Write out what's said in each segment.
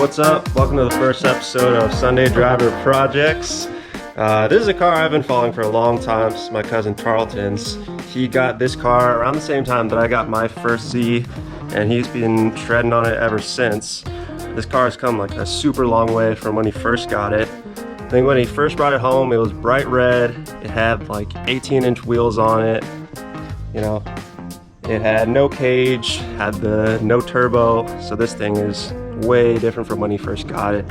What's up? Welcome to the first episode of Sunday Driver Projects. This is a car I've been following for a long time. This is my cousin Tarleton's. He got this car around the same time that I got my first Z, and he's been treading on it ever since. This car has come like a super long way from when he first got it. I think when he first brought it home, it was bright red. It had like 18-inch wheels on it. You know, it had no cage, had the no turbo. So this thing is way different from when he first got it.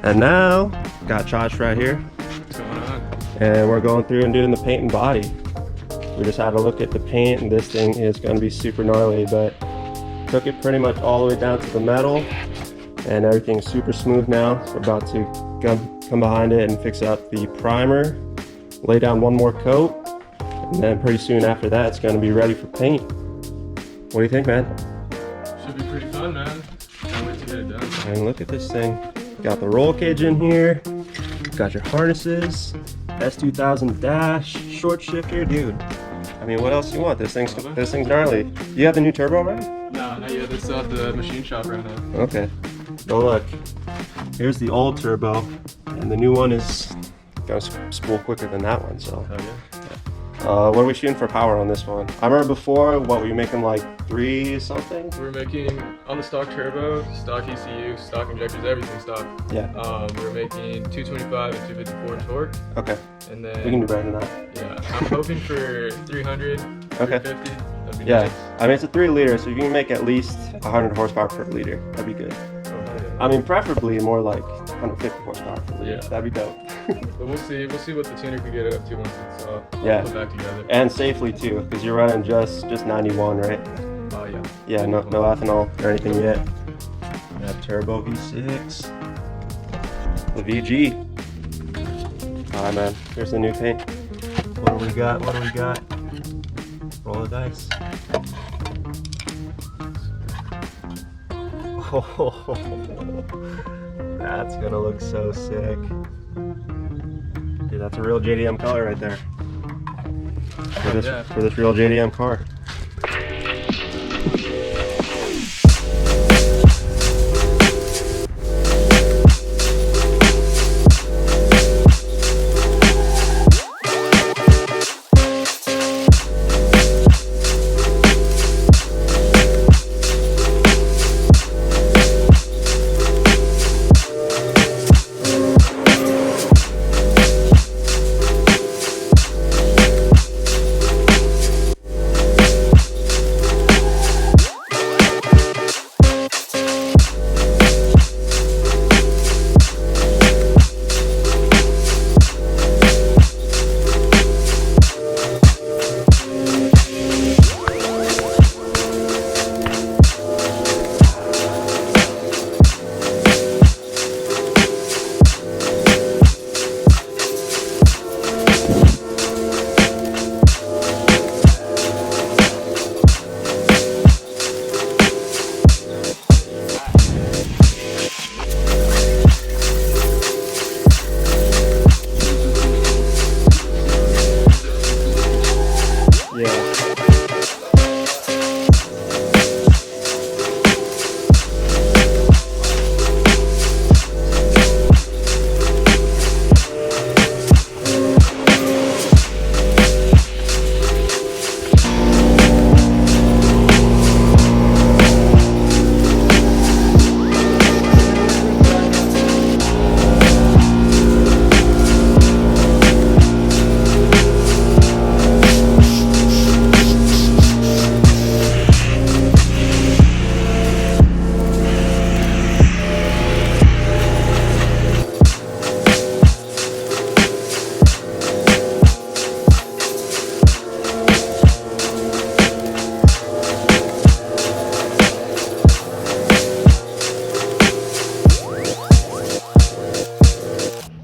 And now, got Chacho right here. What's going on? And we're going through and doing the paint and body. We just had a look at the paint, and this thing is going to be super gnarly, but took it pretty much all the way down to the metal, and everything's super smooth now. So we're about to come behind it and fix up the primer, lay down one more coat, and then pretty soon after that it's going to be ready for paint. What do you think, man? Should be pretty fun, man. Can't wait to get it done. And look at this thing. Got the roll cage in here, got your harnesses, S2000 dash, short shifter, dude. I mean, what else do you want? This thing's gnarly. You have the new turbo, right? No, not yet. It's still at the machine shop right now. Okay. Well, look. Here's the old turbo, and the new one is gonna spool quicker than that one. So, Oh yeah. what are we shooting for power on this one? I remember before, what were you making, like 3 something? We're making on the stock turbo, stock ECU, stock injectors, everything stock. Yeah. We're making 225 and 254 torque, Okay. and then We can do better than that. yeah, I'm hoping for 300, Okay. 350. That'd be Yeah. nice. I mean, it's a 3 liter, so you can make at least 100 horsepower per liter. That'd be good. Oh, hell yeah. I mean, preferably more like 150 horsepower per liter. Yeah. That'd be dope. But we'll see. We'll see what the tuner could get it up to once it's all Yeah. put back together. And safely too, because you're running just 91, right? Oh yeah. Yeah, no ethanol or anything yet. That turbo V6, the VG. All right, man. Here's the new paint. What do we got? What do we got? Roll the dice. Oh, that's gonna look so sick. Dude, that's a real JDM color right there. For this real JDM car.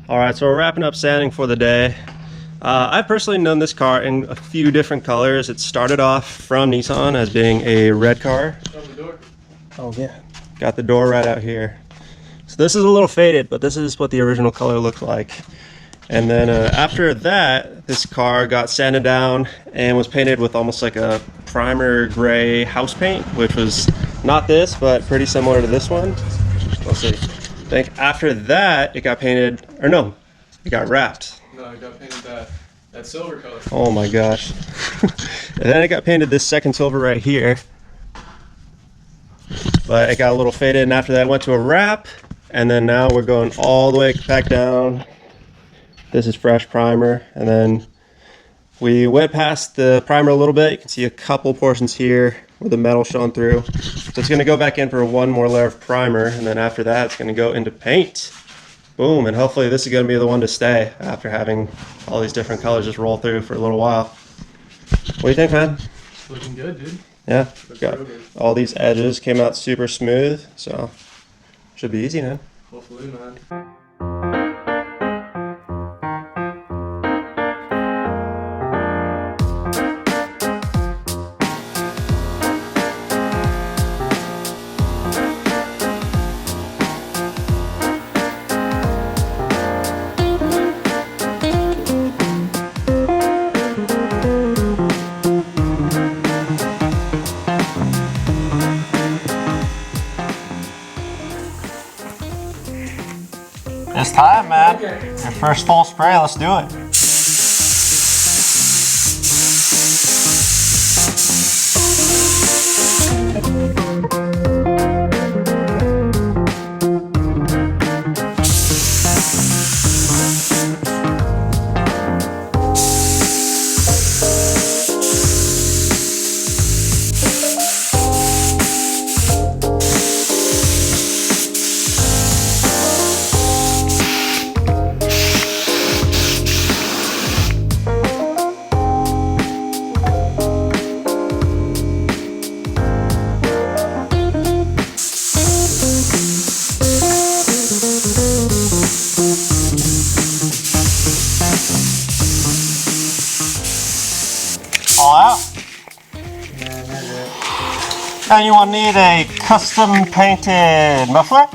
Alright, so we're wrapping up sanding for the day. I've personally known this car in a few different colors. It started off from Nissan as being a red car. Oh yeah, got the door right out here. So this is a little faded, but this is what the original color looked like. And then after that, this car got sanded down and was painted with almost like a primer gray house paint, which was not this, but pretty similar to this one. Let's see. think after that, it got painted, or no, it got wrapped. No, I got painted that silver color. Oh my gosh. And then it got painted this second silver right here. But it got a little faded, and after that, went to a wrap. And then now we're going all the way back down. This is fresh primer. And then we went past the primer a little bit. You can see a couple portions here where the metal shone through. So it's gonna go back in for one more layer of primer. And then after that, it's gonna go into paint. Boom, and hopefully this is gonna be the one to stay after having all these different colors just roll through for a little while. What do you think, man? It's looking good, dude. Yeah, got all these edges came out super smooth, so should be easy, man. Hopefully, man. It's time, man. Your first full spray, let's do it. All out. And you will need a custom painted muffler.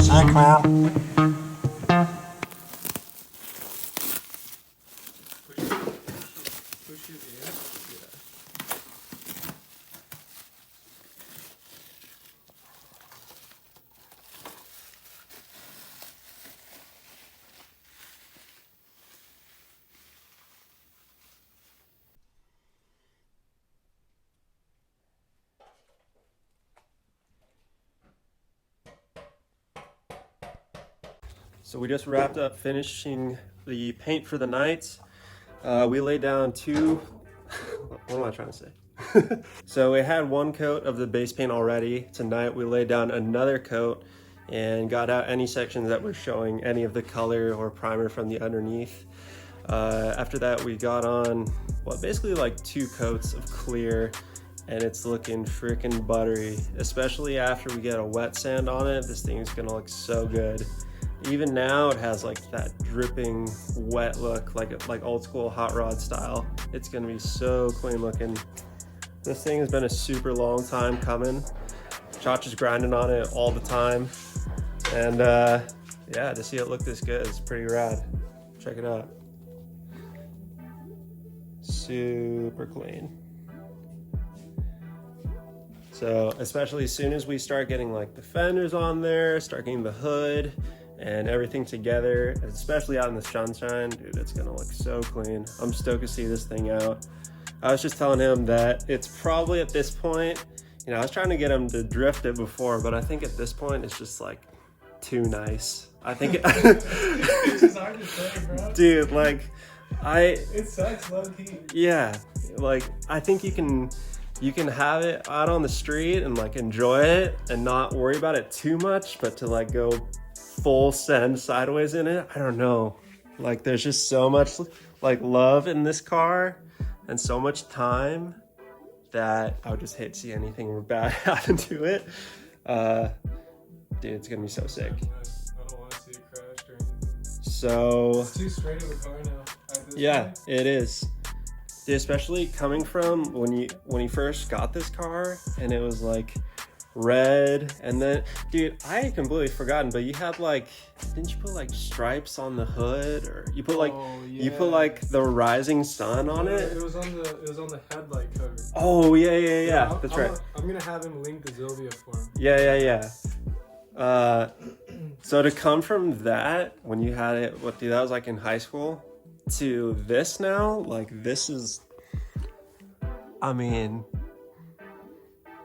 Sick, man. So we just wrapped up finishing the paint for the night. We laid down what am I trying to say? So we had one coat of the base paint already. Tonight we laid down another coat and got out any sections that were showing any of the color or primer from the underneath. After that we got on, basically like 2 coats of clear, and it's looking freaking buttery. Especially after we get a wet sand on it, this thing is gonna look so good. Even now it has like that dripping wet look, like old school hot rod style. It's gonna be so clean looking. This thing has been a super long time coming. Chacho's grinding on it all the time. And yeah, to see it look this good is pretty rad. Check it out. Super clean. So especially as soon as we start getting like the fenders on there, start getting the hood and everything together, especially out in the sunshine, dude, it's gonna look so clean. I'm stoked to see this thing out. I was just telling him that it's probably at this point, you know, I was trying to get him to drift it before, but I think at this point it's just like too nice. I think It's just hard to say, bro. dude, like It sucks low key. yeah, like I think you can have it out on the street and like enjoy it and not worry about it too much, but to like go full send sideways in it, I don't know. Like there's just so much like love in this car and so much time that I would just hate to see anything bad happen to it. Dude, it's gonna be so sick. I don't want to see it crash or anything. So It's too straight of a car now. At this yeah, point. it is. Dude, especially coming from when you first got this car and it was like red, and then dude, I had completely forgotten, but you had like, didn't you put like stripes on the hood, or you put like you put like the rising sun on it? It was on the headlight cover. Oh yeah. That's right. I'm gonna have him link the Zilvia for him. Yeah. So to come from that, when you had it, what, dude, that was like in high school, to this now, like this is, I mean,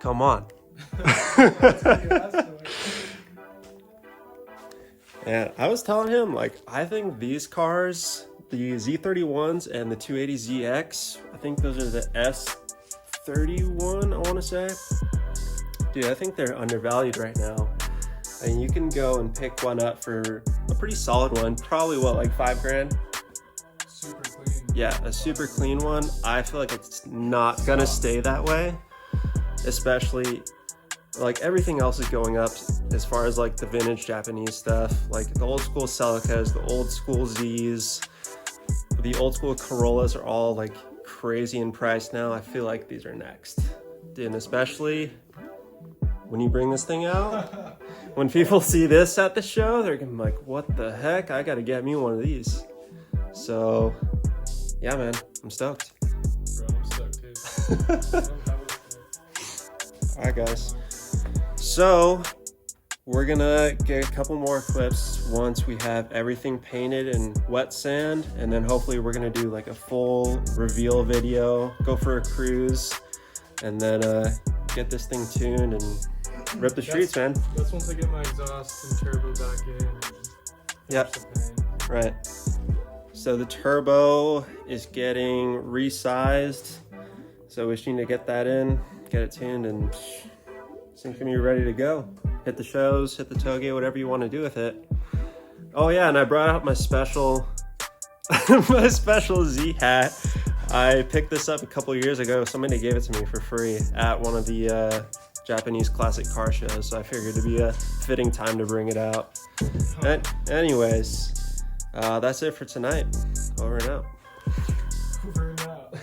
come on. And I was telling him, like, I think these cars, the Z31s and the 280ZX, I think those are the S31, I want to say. Dude, I think they're undervalued right now. And you can go and pick one up for a pretty solid one. Probably what, like $5,000? Super clean. Yeah, a super clean one. I feel like it's not gonna stay that way. Especially, like everything else is going up as far as like the vintage Japanese stuff. Like the old school Celicas, the old school Zs, the old school Corollas are all like crazy in price now. I feel like these are next. And especially when you bring this thing out, when people see this at the show, they're gonna be like, what the heck? I gotta get me one of these. So, yeah, man, I'm stoked. Bro, I'm stoked too. All right, guys. So, we're gonna get a couple more clips once we have everything painted in wet sand, and then hopefully we're gonna do like a full reveal video, go for a cruise, and then get this thing tuned and rip the streets, man. That's once I get my exhaust and turbo back in. And Yep. finish the paint. Right. So the turbo is getting resized. So we just need to get that in, get it tuned, and this thing's gonna be ready to go. Hit the shows, hit the toge, whatever you want to do with it. Oh yeah, and I brought out my special, my special Z hat. I picked this up a couple years ago. Somebody gave it to me for free at one of the Japanese classic car shows. So I figured it'd be a fitting time to bring it out. Anyways, that's it for tonight. Over and out. Over and out.